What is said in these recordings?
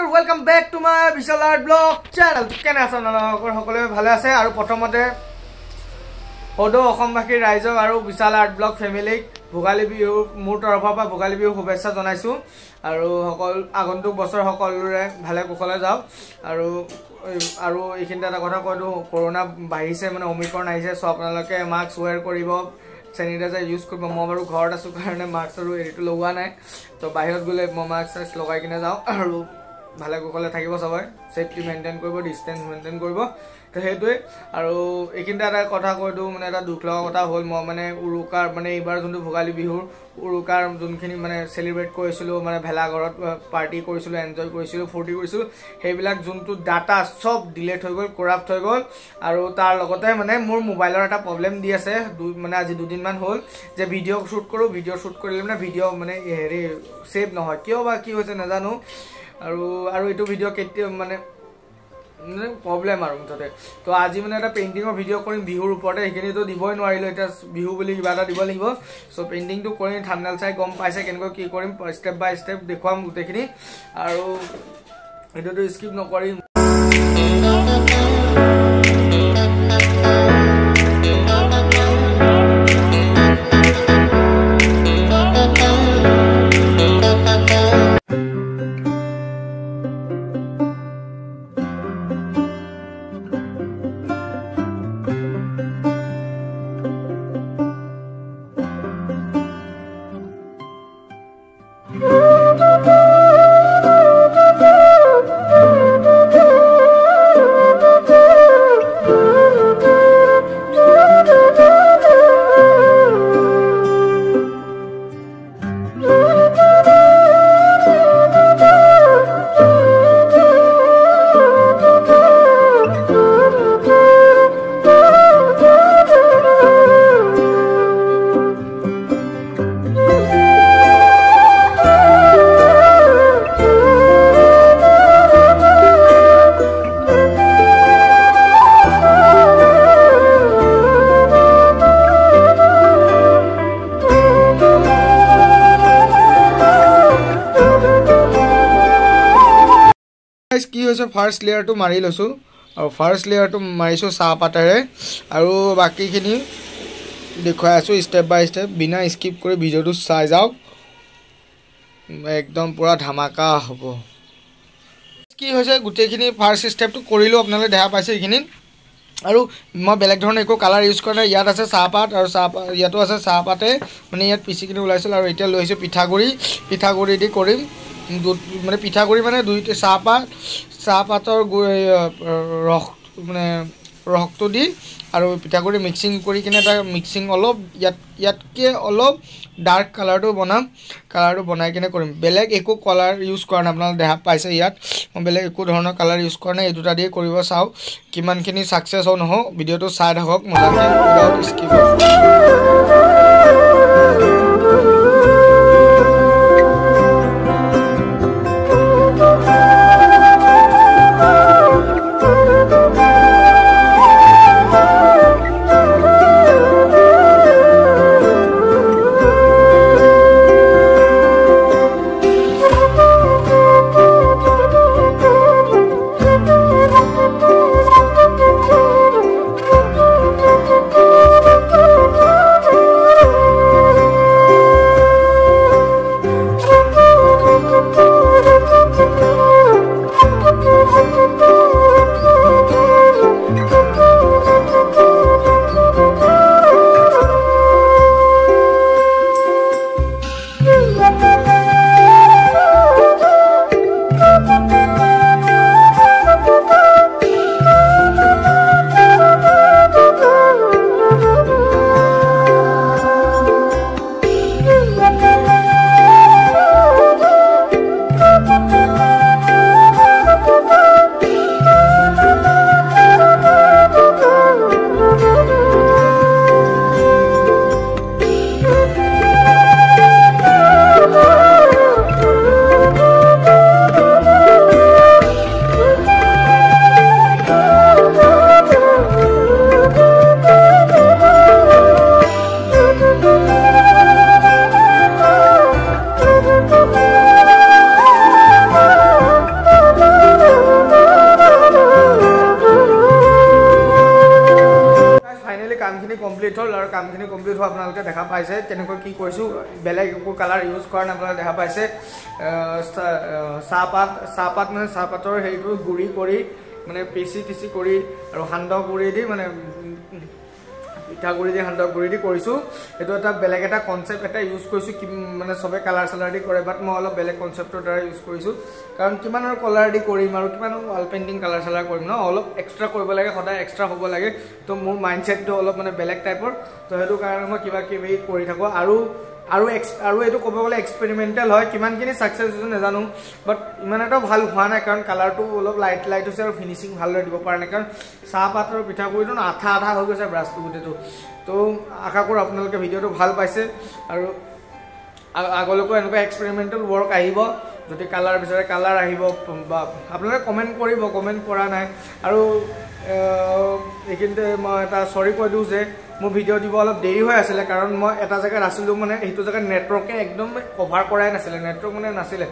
Welcome back to my Bishal art blog channel. Kane asan সকলে ভালে আছে আৰু প্ৰথমতে ওডো অসমবাসী ৰাইজক আৰু Bishal art blog family Bhogali Bihu মোৰ তৰফৰ পৰা ভোগালী বিহু শুভেচ্ছা জনাইছো আৰু সকল আগন্তুক বছৰ সকলোৰে ভালে কুশলে যাওক আৰু এইখিনিতে এটা কথা কৈছো কৰোনা বাঢ়িছে মানে ওমিক্ৰন আহিছে সব আপোনালোকে মাস্ক ওয়্যাৰ কৰিব sanitizer use কৰিব মই বাৰু ঘৰত আছো কাৰণে মাস্ক আৰু এৰিটো লগোৱা নাই তো বাহিৰত গলে মই মাস্ক লগাই কিনে যাও আৰু ভালে কুশলে থাকিব সবাই সেফটি মেইনটেইন কৰিব ডিসটেন্স মেইনটেইন কৰিব তো হেতুৱে আৰু এইখিনিতে এটা কথা কৈছো মানে এটা দুখ লগা কথা হ'ল মই মানে উৰুকাৰ মানে এইবাৰ যোনটো ভোগালী বিহুৰ উৰুকাৰ যোনখিনি মানে সেলিব্ৰেট কৰিছিলো মানে ভেলা ঘৰত পাৰ্টি কৰিছিলো এনজয় কৰিছিলো ফূৰ্তি কৰিছিলো হেবিলাক যোনটো ডাটা সব ডিলিট হৈ গল কৰাপ্ট হৈ গল আৰু তাৰ লগতে মানে মোৰ মোবাইলৰ এটা প্ৰবলেম দি আছে মানে আজি দুদিন মান হ'ল যে ভিডিও শুট কৰো ভিডিও শুট কৰিলে মানে ভিডিও মানে হেৰি সেভ নহয় কিয় বা কি হৈছে নাজানো আৰু এটো ভিডিও কেতিয়া মানে প্ৰবলেম আৰু মুঠতে তো আজি মানে এটা পেইন্টিংৰ ভিডিও কৰিম বিহুৰ ওপৰতে এখিনি তো দিবই নোৱাৰিলো এটা বিহু বুলি কিবা এটা দিব লাগিব সো পেইন্টিংটো কৰিম থাম্বনেল চাই গম পাইছে কেনেকৈ কি কৰিম স্টেপ বাই স্টেপ দেখুৱাম গুটেখিনি আৰু এটোটো স্কিপ নকৰিম কি হৈছে ফাৰ্স্ট লেয়াৰটো মাৰি লৈছো আৰু ফাৰ্স্ট লেয়াৰটো মাৰিছো চাহপাতেৰে আৰু বাকিখিনি দেখুৱাই আছো স্টেপ বাই স্টেপ বিনা স্কিপ কৰি ভিডিওটো চাই যাও একদম পুৰা ধামাকা হ'ব কি হৈছে গুটেখিনি ফাৰ্স্ট স্টেপটো কৰিলো আপোনালোকে দেখা পাইছে এইখিনি আৰু মই বেলেগ ধৰণৰ একো কালাৰ ইউজ কৰা নাই ইয়াত আছে চাহপাত আৰু চাহপাত ইয়াতো আছে চাহপাতে মানে ইয়াত পিচিকিনি ওলাইছিল আৰু এতিয়া লৈছো পিঠাগুৰি দি কৰিম মানে পিঠাগুৰি মানে দুইটা চাহপাতৰ ৰস মানে ৰসটো দি আৰু পিঠাগুৰি মিক্সিং কৰি কিনে এটা মিক্সিং অলপ ইয়াতকে অলপ ডাৰ্ক কালাৰটো বনাই কিনে কৰিম বেলেগ একো কালাৰ ইউজ কৰা নাই আপোনালোকে দেখা পাইছে ইয়াত মই বেলেগ একো ধৰণৰ কালাৰ ইউজ কৰা নাই এই দুটা দিয়ে কৰিব চাও কিমানখিনি সাকসেস হয় নহও ভিডিওটো চাই থাকক মজাকে উইদাউট স্কিপ থোৱা আপোনালোকে দেখা পাইছে কেনেকৈ কি কৰিছোঁ বেলেগ একো কালাৰ ইউজ কৰা নাই আপোনালোকে দেখা পাইছে চাহপাত মানে চাহপাতৰ হেৰিটো গুড়ি কৰি মানে পিচি কৰি আৰু সান্দহ গুড়ি দি মানে পিঠাগুড়ি দি সান্দহ গুড়ি দি কৰিছোঁ এইটো এটা বেলেগ এটা কনচেপ্ট এটা ইউজ কৰিছোঁ মানে চবে কালাৰ চালাৰ দি কৰে বাট মই অলপ বেলেগ কনচেপ্টৰ দ্বাৰা ইউজ কৰিছোঁ কাৰণ কিমান আৰু কালাৰ দি কৰিম আৰু কিমান ৱাল পেইণ্টিং কালাৰ চালাৰ কৰিম ন অলপ এক্সট্ৰা কৰিব লাগে সদায় এক্সট্ৰা হ'ব লাগে তো মোৰ মাইণ্ডছেটটো অলপ মানে বেলেগ টাইপৰ তো সেইটো কাৰণে মই কিবা কিবি কৰি থাকোঁ আৰু এইটো ক'ব গ'লে এক্সপেৰিমেণ্টেল হয় কিমানখিনি ছাকচেছ হৈছে নাজানো বাট ইমান এটা ভাল হোৱা নাই কাৰণ কালাৰটো অলপ লাইট হৈছে আৰু ফিনিচিং ভালদৰে দিব পৰা নাই কাৰণ চাহপাতৰ পিঠাগুড়িটো আঠা হৈ গৈছে ব্ৰাছটো গোটেইটো তো আশা কৰোঁ আপোনালোকে ভিডিঅ'টো ভাল পাইছে আৰু আগলৈকো এনেকুৱা এক্সপেৰিমেণ্টেল ৱৰ্ক আহিব যদি কালাৰ বিচাৰে কালাৰ আহিব বা আপোনালোকে কমেণ্ট কৰিব কমেণ্ট কৰা নাই আৰু এইখিনিতে মই এটা চৰি কৈ দিওঁ যে মোৰ ভিডিঅ' দিব অলপ দেৰি হৈ আছিলে কাৰণ মই এটা জেগাত আছিলোঁ মানে সেইটো জেগাত নেটৱৰ্কে একদম কভাৰ কৰাই নাছিলে নেটৱৰ্ক মানে নাছিলে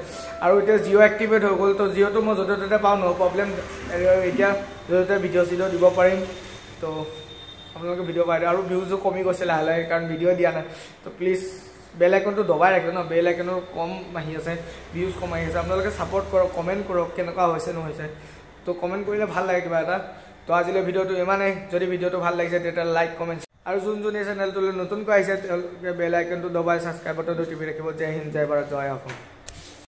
আৰু এতিয়া জিঅ' এক্টিভেট হৈ গ'ল তো জিঅ'টো মই য'তে ত'তে পাওঁ ন' প্ৰব্লেম এতিয়া য'তে ত'তে ভিডিঅ' চিডিঅ' দিব পাৰিম তো আপোনালোকে ভিডিঅ' পাই আৰু ভিউজো কমি গৈছে লাহে লাহে কাৰণ ভিডিঅ' দিয়া নাই তো প্লিজ বেল আইকনটো দবাই ৰাখিব ন বেল আইকনৰ কম আহি আছে ভিউজ কম আহি আছে আপোনালোকে ছাপোৰ্ট কৰক কমেণ্ট কৰক কেনেকুৱা হৈছে নহৈছে তো কমেণ্ট কৰিলে ভাল লাগে কিবা এটা তো আজিলৈ ভিডিঅ'টো ইমানেই যদি ভিডিঅ'টো ভাল লাগিছে তেতিয়া লাইক কমেণ্ট আৰু যোনে চেনেলটোলৈ নতুনকৈ আহিছে তেওঁলোকে বেল আইকনটো দবাই ছাবস্ক্ৰাইব বাটনটো টিপি ৰাখিব জয় হিন্দ জয় ভাৰত জয় অসম